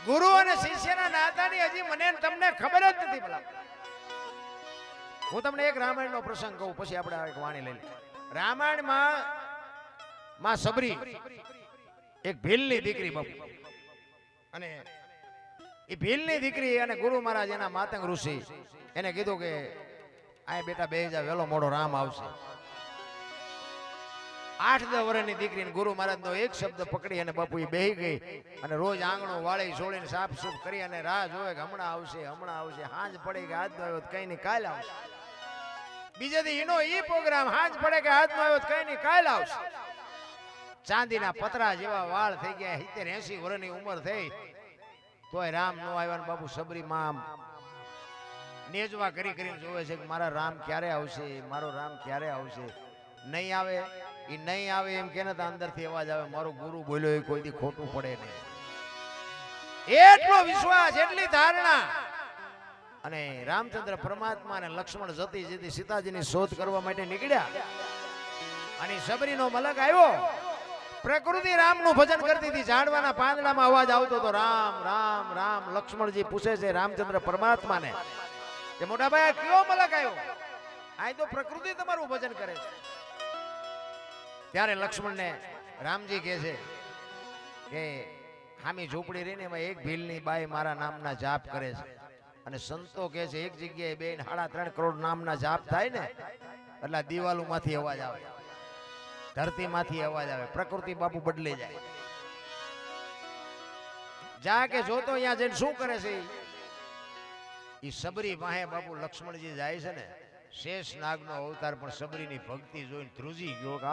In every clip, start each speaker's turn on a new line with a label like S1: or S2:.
S1: ગુરુ અને શિષ્યના નાતાની હજી મને તમને ખબર જ નથી ભલા. હું તમને એક રામાયણનો પ્રસંગ કહું પછી આપણે એક વાણી લઈ લઈએ. રામાયણમાં માં સબરી એક ભીલની દીકરી બાપુ, અને એ ભીલની દીકરી અને ગુરુ મહારાજ એના માતંગ ઋષિ એને કીધું કે આ બેટા બે જા, વેલો મોડો રામ આવશે. 8-10 વર્ષની દીકરીને ગુરુ મહારાજનો એક શબ્દ પકડી અને બાપુ એ બેહી ગઈ અને રોજ આંગણું વાળી છોડીને સાફ સૂફ કરી અને રાહ જોવે કે હમણાં આવશે હમણાં આવશે. હાંજ પડે કે હાથ નો આવ્યો કઈ નહીં કાલ આવશે. બીજે દી એનો ઈ પ્રોગ્રામ, હાંજ પડે કે હાથ નો આવ્યો કઈ નહીં કાલ આવશે. ચાંદીના પતરા જેવા વાળ થઈ ગયા, 70-80 વર્ષની ઉંમર થઈ તોય રામ નો આવ્યા ને બાપુ સબરી માં નેજવા કરી કરીને જોવે છે કે મારા રામ ક્યારે આવશે, મારો રામ ક્યારે આવશે. નહીં આવે, એ નહીં આવે એમ કે અંદરથી અવાજ આવે મારો ગુરુ બોલ્યો એ કોઈ દી ખોટું પડે નહીં. એટલો વિશ્વાસ, એટલી ધારણા. અને રામચંદ્ર પરમાત્મા અને લક્ષ્મણ જતી જતી સીતાજીની શોધ કરવા માટે નીકળ્યા. અને સબરીનો મલક આવ્યો. પ્રકૃતિ રામનું ભજન કરતી હતી. ઝાડવાના પાંદડામાં અવાજ આવતો હતો રામ રામ રામ. લક્ષ્મણજી પૂછે છે રામચંદ્ર પરમાત્માને કે મોટા ભાઈ કયો મલક આવ્યો? આ તો પ્રકૃતિ તમારું ભજન કરે છે. ત્યારે લક્ષ્મણને રામજી કહે છે કે હામી ઝૂંપડી રહીને એમાં એક ભીલની બાઈ મારા નામના જાપ કરે છે. અને સંતો કહે છે એક જગ્યાએ 2.5-3 કરોડ નામના જાપ થાય ને એટલે દિવાલોમાંથી અવાજ આવે, ધરતીમાંથી અવાજ આવે, પ્રકૃતિ બાપુ બદલી જાય. જા કે જોતો અહીંયા જઈને શું કરે છે એ સબરી વાહે બાપુ લક્ષ્મણજી જાય છે ને. શેષ નાગનો અવતાર પણ સબરીની ભક્તિ જોઈને ધ્રુજી ગયો કે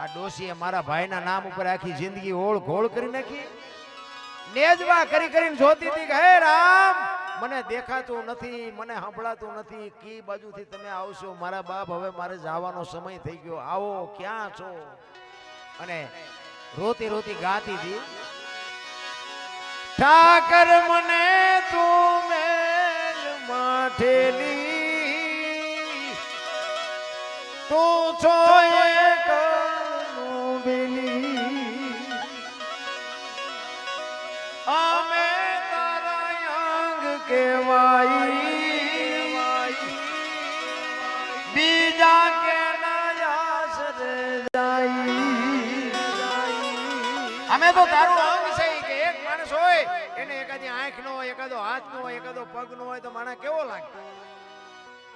S1: આ ડોશીએ મારા ભાઈના નામ ઉપર આખી જિંદગી ઓળ ઘોળ કરી નાખી. નેજવા કરી કરીને જોતી હતી કે હે રામ મને દેખાતું નથી, મને સંભળાતું નથી, કી બાજુથી તમે આવશો મારા બાપ, હવે મારે જવાનો સમય થઈ ગયો, આવો ક્યાં છો? અને રોતી રોતી ગાતી હતી ઠાકર મને તું મેલ માઠેલી, તું છો એક બેલી, અમે તારા અંગ કેવાઈ, બીજા કે આશરે જાય. અમે તો તારું અંગ છે કે એક માણસ હોય એને એકાદી આંખ નો હોય, એકાદો હાથ નો હોય, એકાદો પગ નો હોય તો માણસ કેવો લાગે?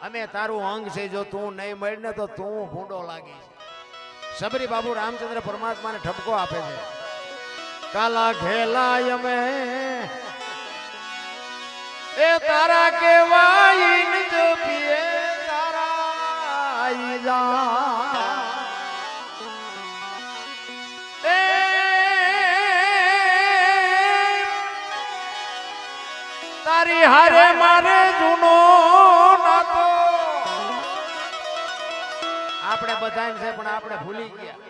S1: અમે તારું અંગ છે, જો તું નહીં મળે ને તો તું ભૂંડો લાગી. સબરી બાબુ રામચંદ્ર પરમાત્માને ઠપકો આપે છે કાલા ઘેલા અમે એ તારા કેવાય જો પીએ તારા જા એ તારી હારે મારે જૂનો નાતો. આપણે બધાને છે પણ આપણે ભૂલી ગયા.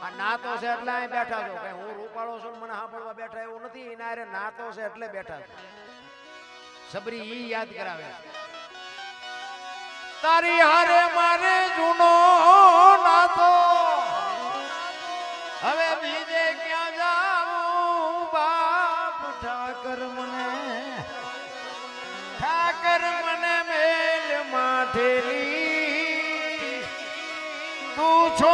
S1: આ નાતો છે એટલે અહીં બેઠા છો, કે હું રૂપાળો છું મને સાંભળવા બેઠા એવું નથી. એના હારે નાતો છે એટલે બેઠા છો. સબરી ઈ યાદ કરાવે તારી હારે મારે જૂનો નાતો, હવે બીજે ક્યાં જાઉં બાપ? ઠાકર મને મેલ માઠેલી, તું છો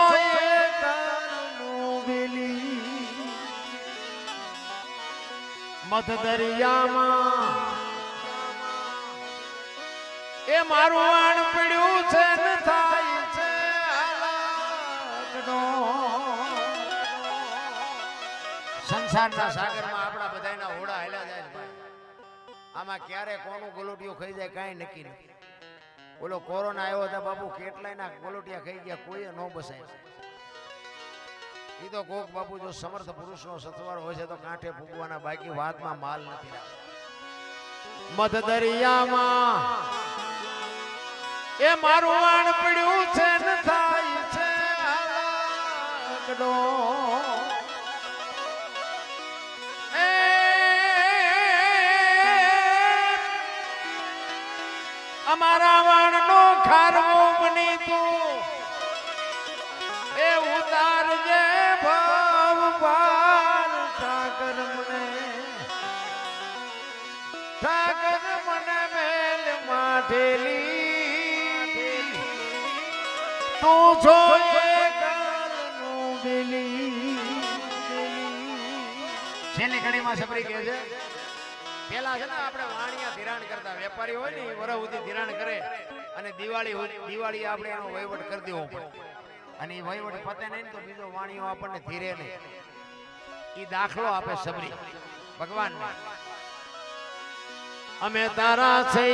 S1: મધ દરિયામાં એ મારું આણ પીડ્યું છે ને થાય છે સંસારના સાગરમાં આપણા બધાના હોડા હાલ્યા જાય છે. આમાં ક્યારે કોનું ગોલોટિયું ખાઈ જાય કાંઈ નક્કી નથી. ઓલો કોરોના આવ્યો હતા બાપુ, કેટલાય ના ગોલોટિયા ખાઈ ગયા, કોઈ ન બસાય. એ તો કોક બાપુ જો સમર્થ પુરુષનો સથવારો હોય છે તો કાંઠે ફૂગવાના, બાકી વાતમાં માલ નથી. મધ દરિયામાં એ મારું વાણ પડ્યું છે ને થાય છે અમારા વાણનો ખારવો બની તું એ ઉતારજે ભવ માઠેલી તું છો કાલનું બેલી છેલ્લી ઘડીમાં સબરી કહે છે પેલા છે ને આપણે વાણિયા ધિરાણ કરતા વેપારી હોય ને એ વરહ સુધી ધિરાણ કરે અને દિવાળી આપણે એનો વહીવટ કરી દેવો પડે અને એ વહીવટ પતે નહીં તો બીજો વાણિયો આપણને ધીરે નહીં એ દાખલો આપે સબરી ભગવાન અમે તારા છે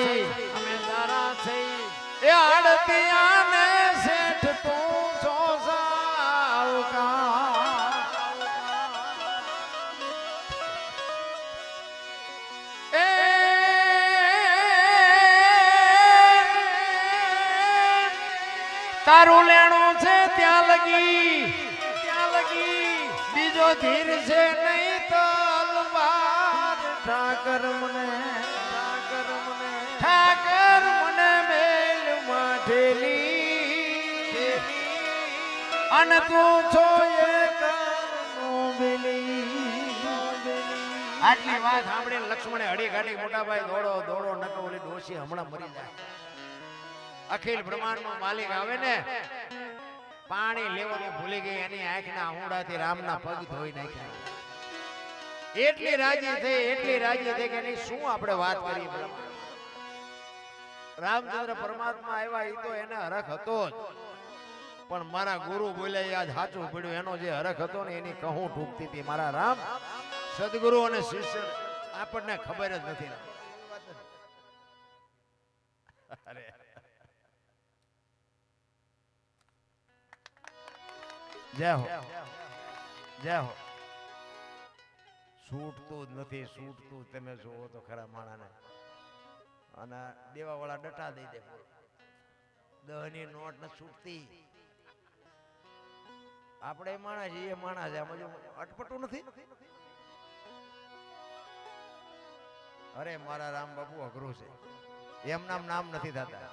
S1: એ આડતિયાને શેઠ તું છો સાવકાર એ તારું લેણું છે ત્યાં લગી બીજો ધીર છે નહીં તો અલવાર ઠાકર મને મેલ માઠેલી અને તું છો આટલી વાત સાંભળીને લક્ષ્મણે હડી ઘાટી મોટા ભાઈ દોડો નકો ઓલી ડોશી હમણાં મરી જાય અખિલ બ્રહ્માંડનો માલિક આવે ને પાણી લેવાનું ભૂલી ગઈ એની આંખના આહુડાથી રામના પગ ધોઈ નાખ્યા એટલી રાજી થઈ કે એની શું આપણે વાત કરી રામચંદ્ર પરમાત્મા આવ્યા એ તો એને હરખ હતો જ પણ મારા ગુરુ બોલ્યા યાદ સાચું પડ્યું એનો જે હરખ હતો ને એની કહું ઠૂકતી હતી મારા રામ સદગુરુ અને શિષ્ય આપણને ખબર જ નથી અરે જય હો છૂટતું જ નથી છૂટતું તમે જોવો તો ખરા માણાને અને દેવાવાળા ડટા દઈ દે 10 ની નોટ ને છૂટતી આપણે માણસ એ માણસ અટપટું નથી અરે મારા રામ બાપુ અઘરું છે એમ નામ નથી થતા